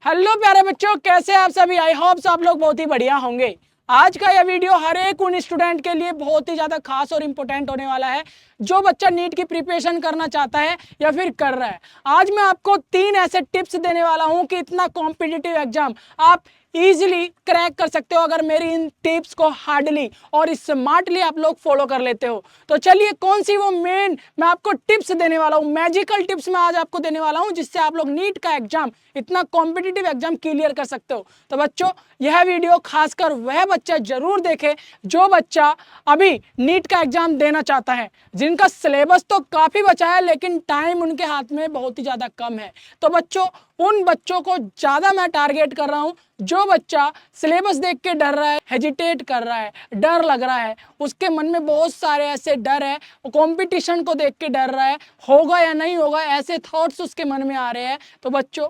Hello प्यारे बच्चों, कैसे आप सभी। आई होप आप लोग बहुत ही बढ़िया होंगे। आज का यह वीडियो हर एक उन स्टूडेंट के लिए बहुत ही ज्यादा खास और इम्पोर्टेंट होने वाला है जो बच्चा नीट की प्रिपरेशन करना चाहता है या फिर कर रहा है। आज मैं आपको 3 ऐसे टिप्स देने वाला हूं कि इतना कॉम्पिटिटिव एग्जाम आप इजीली क्रैक कर सकते हो अगर मेरी इन टिप्स को हार्डली और स्मार्टली आप लोग फॉलो कर लेते हो। तो चलिए, कौन सी वो मेन मैं आपको टिप्स देने वाला हूं, मैजिकल टिप्स मैं आज आपको देने वाला हूं जिससे आप लोग नीट का एग्जाम, इतना कॉम्पिटिटिव एग्जाम क्लियर कर सकते हो। तो बच्चों, यह वीडियो खासकर वह बच्चा जरूर देखे जो बच्चा अभी नीट का एग्जाम देना चाहता है, जिनका सिलेबस तो काफी बचा है लेकिन टाइम उनके हाथ में बहुत ही ज्यादा कम है। तो बच्चों, उन बच्चों को ज्यादा मैं टारगेट कर रहा हूं जो बच्चा सिलेबस देख के डर रहा है, हेजिटेट कर रहा है, डर लग रहा है, उसके मन में बहुत सारे ऐसे डर है, कंपटीशन को देख के डर रहा है, होगा या नहीं होगा, ऐसे थॉट्स उसके मन में आ रहे हैं। तो बच्चों,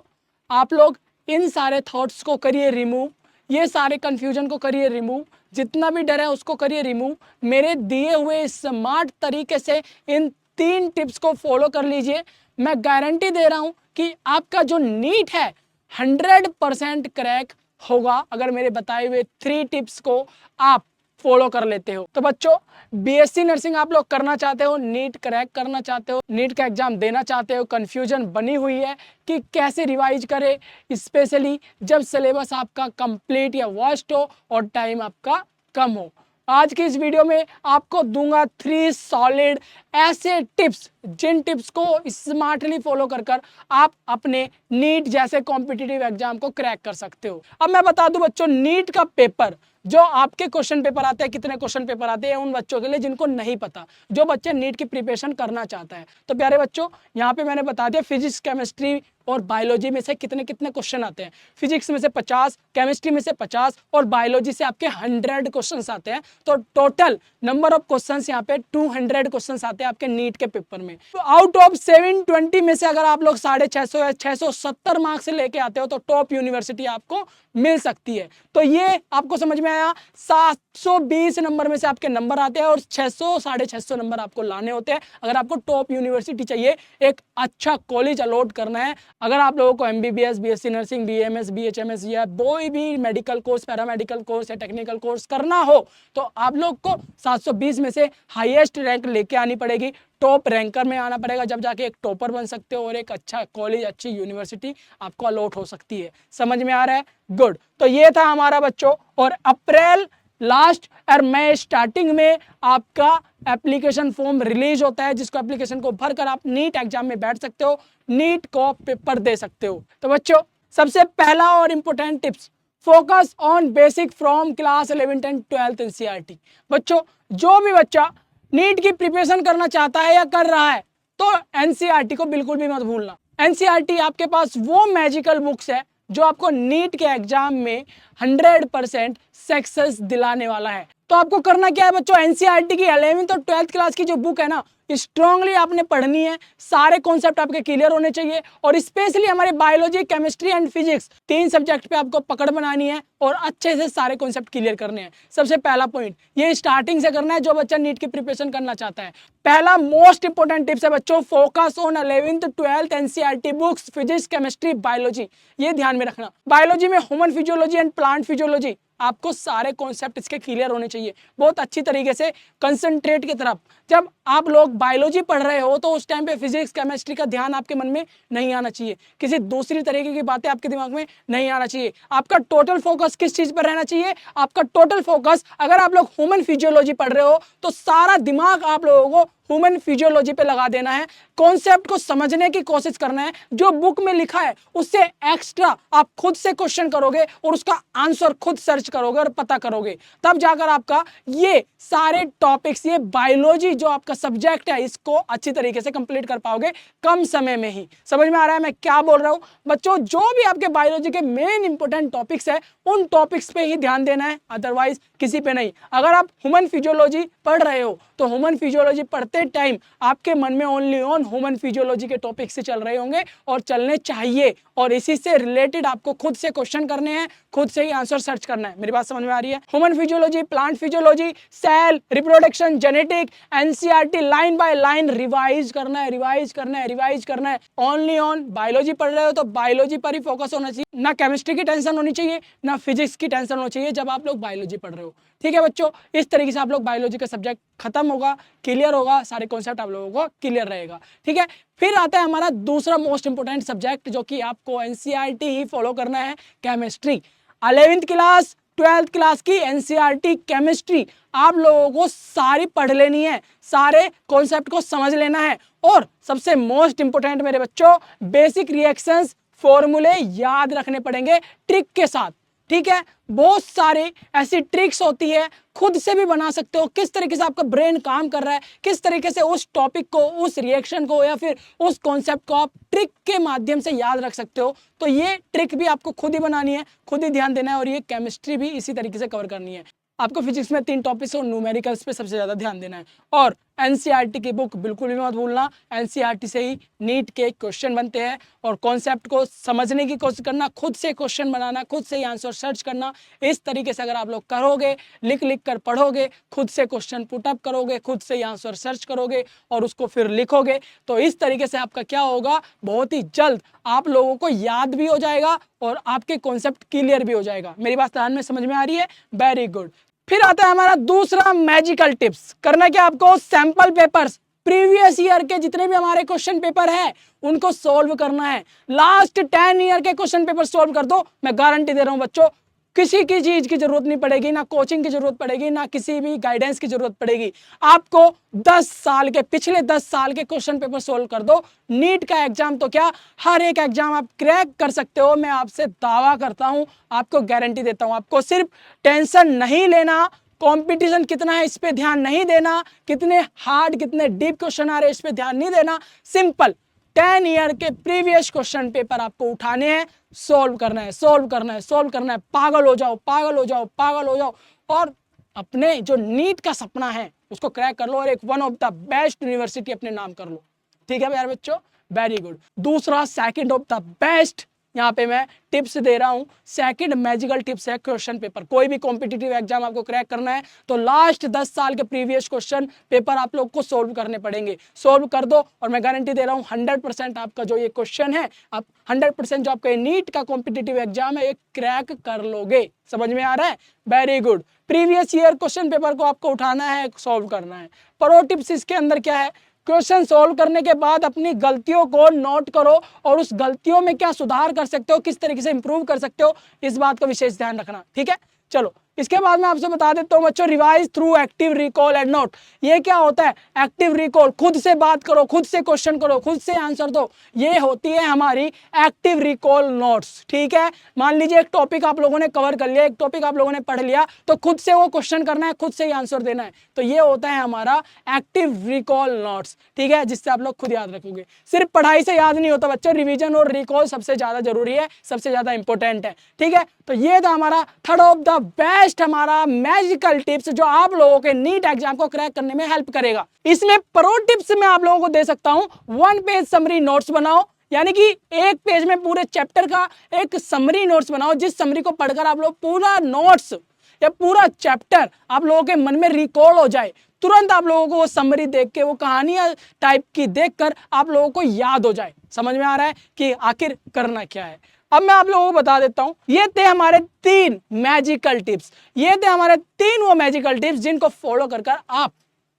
आप लोग इन सारे थॉट्स को करिए रिमूव, ये सारे कंफ्यूजन को करिए रिमूव, जितना भी डर है उसको करिए रिमूव। मेरे दिए हुए स्मार्ट तरीके से इन 3 टिप्स को फॉलो कर लीजिए। मैं गारंटी दे रहा हूं कि आपका जो नीट है 100% क्रैक होगा अगर मेरे बताए हुए 3 टिप्स को आप फॉलो कर लेते हो। तो बच्चों, बीएससी नर्सिंग आप लोग करना चाहते हो, नीट क्रैक करना चाहते हो, नीट का एग्जाम देना चाहते हो, कंफ्यूजन बनी हुई है कि कैसे रिवाइज करें, स्पेशली जब सिलेबस आपका कंप्लीट या वर्स्ट हो और टाइम आपका कम हो। आज की इस वीडियो में आपको दूंगा 3 सॉलिड ऐसे टिप्स, जिन टिप्स को स्मार्टली फॉलो कर आप अपने नीट जैसे कॉम्पिटिटिव एग्जाम को क्रैक कर सकते हो। अब मैं बता दूं बच्चों, नीट का पेपर जो आपके क्वेश्चन पेपर आते हैं, कितने क्वेश्चन पेपर आते हैं उन बच्चों के लिए जिनको नहीं पता, जो बच्चे नीट की प्रिपरेशन करना चाहता है। तो प्यारे बच्चों, यहाँ पे मैंने बता दिया फिजिक्स, केमिस्ट्री और बायोलॉजी में से कितने कितने क्वेश्चन आते हैं। फिजिक्स में से 50, केमिस्ट्री में से 50 और बायोलॉजी से आपके 100 क्वेश्चंस आते हैं। तो टोटल नंबर ऑफ क्वेश्चंस यहाँ पे 200 क्वेश्चंस आते हैं आपके नीट के पेपर में। तो आउट ऑफ 720 में से अगर आप लोग 650 या 670 मार्क्स लेके आते हो तो टॉप यूनिवर्सिटी आपको मिल सकती है। तो ये आपको समझ में आया, 720 नंबर में से आपके नंबर आते हैं और 600 650 नंबर आपको लाने होते हैं अगर आपको टॉप यूनिवर्सिटी चाहिए, एक अच्छा कॉलेज अलॉट करना है। अगर आप लोगों को MBBS, BSc nursing, BMS, BHMS या कोई भी मेडिकल कोर्स, पैरामेडिकल कोर्स या टेक्निकल कोर्स करना हो तो आप लोग को 720 में से हाईएस्ट रैंक लेके आनी पड़ेगी, टॉप रैंकर में आना पड़ेगा, जब जाके एक टॉपर बन सकते हो और एक अच्छा कॉलेज, अच्छी यूनिवर्सिटी आपको अलॉट हो सकती है। समझ में आ रहा है? गुड। तो ये था हमारा बच्चों, और अप्रैल लास्ट और मई स्टार्टिंग में आपका एप्लीकेशन फॉर्म रिलीज होता है, जिसको एप्लीकेशन को भरकर आप नीट एग्जाम में बैठ सकते हो, नीट को पेपर दे सकते हो। तो बच्चों, सबसे पहला और important tips, focus on basic from class 11th and 12th NCERT. बच्चों, जो भी बच्चा नीट की प्रिपरेशन करना चाहता है या कर रहा है तो एनसीईआरटी को बिल्कुल भी मत भूलना। एनसीईआरटी आपके पास वो मैजिकल बुक्स है जो आपको नीट के एग्जाम में 100% सक्सेस दिलाने वाला है। तो आपको करना क्या है बच्चों, एनसीईआरटी की 11th और 12th क्लास की जो बुक है ना, स्ट्रांगली आपने पढ़नी है, सारे कॉन्सेप्ट आपके क्लियर होने चाहिए, और स्पेशली हमारे biology, chemistry and physics 3 subject पे आपको पकड़ बनानी है और अच्छे से सारे कॉन्सेप्ट क्लियर करने हैं। सबसे पहला पॉइंट ये स्टार्टिंग से करना है जो बच्चा नीट की प्रिपरेशन करना चाहता है। पहला मोस्ट इंपोर्टेंट टिप्स है बच्चों, focus on 11th 12th NCERT books, physics, chemistry, biology. ये ध्यान में रखना। बायोलॉजी में human physiology and plant physiology, आपको सारे कॉन्सेप्ट इसके क्लियर होने चाहिए बहुत अच्छी तरीके से, कंसंट्रेट की तरफ। जब आप लोग बायोलॉजी पढ़ रहे हो तो उस टाइम पे फिजिक्स, केमिस्ट्री का ध्यान आपके मन में नहीं आना चाहिए, किसी दूसरी तरीके की बातें आपके दिमाग में नहीं आना चाहिए। आपका टोटल फोकस किस चीज पर रहना चाहिए? आपका टोटल फोकस, अगर आप लोग ह्यूमन फिजियोलॉजी पढ़ रहे हो तो सारा दिमाग आप लोगों को ह्यूमन फिजियोलॉजी पे लगा देना है, कॉन्सेप्ट को समझने की कोशिश करना है। जो बुक में लिखा है उससे एक्स्ट्रा आप खुद से क्वेश्चन करोगे और उसका आंसर खुद सर्च करोगे और पता करोगे, तब जाकर आपका ये सारे टॉपिक्स, ये बायोलॉजी जो आपका सब्जेक्ट है, इसको अच्छी तरीके से कंप्लीट कर पाओगे कम समय में ही। समझ में आ रहा है मैं क्या बोल रहा हूं बच्चों? जो भी आपके बायोलॉजी के मेन इंपॉर्टेंट टॉपिक्स है उन टॉपिक्स पे ही ध्यान देना है, अदरवाइज किसी पे नहीं। अगर आप ह्यूमन फिजियोलॉजी पढ़ रहे हो तो ह्यूमन फिजियोलॉजी पढ़ते पढ़ते टाइम आपके मन में ओनली ऑन ह्यूमन फिजियोलॉजी के टॉपिक से चल रहे होंगे और चलने चाहिए, और इसी से रिलेटेड आपको खुद से क्वेश्चन करने हैं, खुद से ही आंसर सर्च करना है। मेरी बात समझ में आ रही है? Human physiology, plant physiology, cell, reproduction, genetic, NCERT line by line revise करना है, रिवाइज करना है, रिवाइज करना है। ओनली ऑन बायोलॉजी पढ़ रहे हो तो बायोलॉजी पर ही फोकस होना चाहिए, ना केमिस्ट्री की टेंशन होनी चाहिए, ना फिजिक्स की टेंशन होनी चाहिए जब आप लोग बायोलॉजी पढ़ रहे हो। ठीक है बच्चों, इस तरीके से आप लोग बायोलॉजी का सब्जेक्ट खत्म होगा, क्लियर होगा, सारे कॉन्सेप्ट आप लोगों को क्लियर रहेगा। ठीक है, फिर आता है हमारा दूसरा मोस्ट इंपोर्टेंट सब्जेक्ट जो कि आपको एनसीईआरटी ही फॉलो करना है, chemistry. 11th class 12th class की एनसीईआरटी केमिस्ट्री आप लोगों को सारी पढ़ लेनी है, सारे कॉन्सेप्ट को समझ लेना है, और सबसे मोस्ट इंपोर्टेंट मेरे बच्चों, बेसिक रिएक्शंस फॉर्मूले याद रखने पड़ेंगे ट्रिक के साथ। ठीक है, बहुत सारी ऐसी ट्रिक्स होती है, खुद से भी बना सकते हो, किस तरीके से आपका ब्रेन काम कर रहा है, किस तरीके से उस टॉपिक को, उस रिएक्शन को या फिर उस कॉन्सेप्ट को आप ट्रिक के माध्यम से याद रख सकते हो। तो ये ट्रिक भी आपको खुद ही बनानी है, खुद ही ध्यान देना है, और ये केमिस्ट्री भी इसी तरीके से कवर करनी है। आपको फिजिक्स में 3 टॉपिक्स और न्यूमेरिकल्स पे सबसे ज्यादा ध्यान देना है, और एनसीईआरटी की बुक बिल्कुल भी मत भूलना। एनसीईआरटी से ही नीट के क्वेश्चन बनते हैं, और कॉन्सेप्ट को समझने की कोशिश करना, खुद से क्वेश्चन बनाना, खुद से ही आंसर सर्च करना। इस तरीके से अगर आप लोग करोगे, लिख लिख कर पढ़ोगे, खुद से क्वेश्चन पुटअप करोगे, खुद से ही आंसर सर्च करोगे और उसको फिर लिखोगे, तो इस तरीके से आपका क्या होगा, बहुत ही जल्द आप लोगों को याद भी हो जाएगा और आपके कॉन्सेप्ट क्लियर भी हो जाएगा। मेरी बात ध्यान में समझ में आ रही है? Very good. फिर आता है हमारा दूसरा मैजिकल टिप्स। करना क्या आपको, सैंपल पेपर्स, प्रीवियस ईयर के जितने भी हमारे क्वेश्चन पेपर है उनको सोल्व करना है। लास्ट 10 ईयर के क्वेश्चन पेपर सोल्व कर दो, मैं गारंटी दे रहा हूं बच्चों, किसी की चीज की जरूरत नहीं पड़ेगी, ना कोचिंग की जरूरत पड़ेगी, ना किसी भी गाइडेंस की जरूरत पड़ेगी। आपको 10 साल के, पिछले 10 साल के क्वेश्चन पेपर सोल्व कर दो, नीट का एग्जाम तो क्या, हर एक एग्जाम आप क्रैक कर सकते हो। मैं आपसे दावा करता हूं, आपको गारंटी देता हूं। आपको सिर्फ टेंशन नहीं लेना, कंपटीशन कितना है इस पे ध्यान नहीं देना, कितने हार्ड कितने डीप क्वेश्चन आ रहे हैं इस पे ध्यान नहीं देना। सिंपल 10 ईयर के प्रीवियस क्वेश्चन पेपर आपको उठाने हैं, सोल्व करना है, सोल्व करना है, सोल्व करना है। पागल हो जाओ, पागल हो जाओ, पागल हो जाओ, और अपने जो नीट का सपना है उसको क्रैक कर लो, और एक one of the best university अपने नाम कर लो। ठीक है यार बच्चों, वेरी गुड। दूसरा, सेकंड ऑफ द बेस्ट यहाँ पे मैं टिप्स दे रहा हूं, सेकंड मैजिकल टिप्स है क्वेश्चन पेपर। कोई भी कॉम्पिटिटिव एग्जाम आपको क्रैक करना है तो लास्ट 10 साल के प्रीवियस क्वेश्चन पेपर आप लोग को सोल्व करने पड़ेंगे। सोल्व कर दो, और मैं गारंटी दे रहा हूं 100% आपका जो ये क्वेश्चन है, आप 100% जो आपका नीट का कॉम्पिटिटिव एग्जाम है, ये क्रैक कर लोगे। समझ में आ रहा है? Very good. Previous year question paper को आपको उठाना है, सोल्व करना है। प्रो टिप्स इसके अंदर क्या है, क्वेश्चन सोल्व करने के बाद अपनी गलतियों को नोट करो, और उस गलतियों में क्या सुधार कर सकते हो, किस तरीके से इंप्रूव कर सकते हो, इस बात का विशेष ध्यान रखना। ठीक है, चलो इसके बाद मैं आपसे बता देता हूं बच्चों, revise through active recall and note. ये क्या होता है? एक्टिव रिकॉल, खुद से बात करो, खुद से क्वेश्चन करो, खुद से आंसर दो, ये होती है हमारी एक्टिव रिकॉल नोट्स। ठीक है, मान लीजिए एक टॉपिक आप लोगों ने कवर कर लिया, एक टॉपिक आप लोगों ने पढ़ लिया, तो खुद से वो क्वेश्चन करना है, खुद से ही आंसर देना है, तो ये होता है हमारा एक्टिव रिकॉल नोट्स। ठीक है, जिससे आप लोग खुद याद रखोगे। सिर्फ पढ़ाई से याद नहीं होता बच्चों, रिविजन और रिकॉल सबसे ज्यादा जरूरी है, सबसे ज्यादा इंपॉर्टेंट है। ठीक है, तो ये था हमारा थर्ड ऑफ द बेस्ट हमारा मैजिकल टिप्स, जो आप लोगों के नीट एग्जाम को क्रैक करने में हेल्प करेगा। इसमें प्रो टिप्स मैं आप लोगों को दे सकता हूं, 1 पेज समरी नोट्स बनाओ, यानी कि एक पेज में पूरे चैप्टर का एक समरी नोट्स बनाओ, जिस समरी को पढ़कर आप लोग पूरा नोट्स या पूरा चैप्टर आप लोगों के मन में रिकॉल हो जाए, तुरंत आप लोगों को वो समरी देख के, वो कहानियां टाइप की देखकर आप लोगों को याद हो जाए। समझ में आ रहा है कि आखिर करना क्या है? अब मैं आप लोगों को बता देता हूं, ये थे हमारे 3 मैजिकल टिप्स, ये थे हमारे 3 वो मैजिकल टिप्स जिनको फॉलो कर आप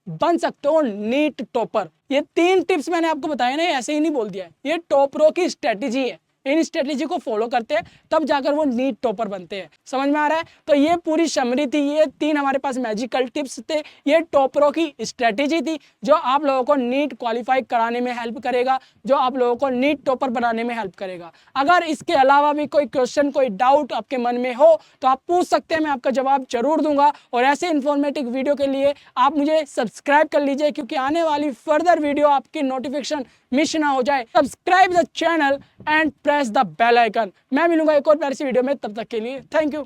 बन सकते हो नीट टॉपर। ये 3 टिप्स मैंने आपको बताए ना, ऐसे ही नहीं बोल दिया है, ये टॉपरों की स्ट्रेटेजी है। इन स्ट्रेटेजी को फॉलो करते हैं तब जाकर वो नीट टॉपर बनते हैं। समझ में आ रहा है? तो ये पूरी समरी थी, ये 3 हमारे पास मैजिकल टिप्स थे, ये टॉपरों की स्ट्रेटेजी थी जो आप लोगों को नीट क्वालिफाई कराने में हेल्प करेगा, जो आप लोगों को नीट टॉपर बनाने में हेल्प करेगा। अगर इसके अलावा भी कोई क्वेश्चन, कोई डाउट आपके मन में हो तो आप पूछ सकते हैं, मैं आपका जवाब जरूर दूंगा। और ऐसे इन्फॉर्मेटिव वीडियो के लिए आप मुझे सब्सक्राइब कर लीजिए, क्योंकि आने वाली फर्दर वीडियो आपकी नोटिफिकेशन मिस ना हो जाए। Subscribe the channel and press the bell icon. मैं मिलूंगा एक और प्यारी सी वीडियो में, तब तक के लिए थैंक यू।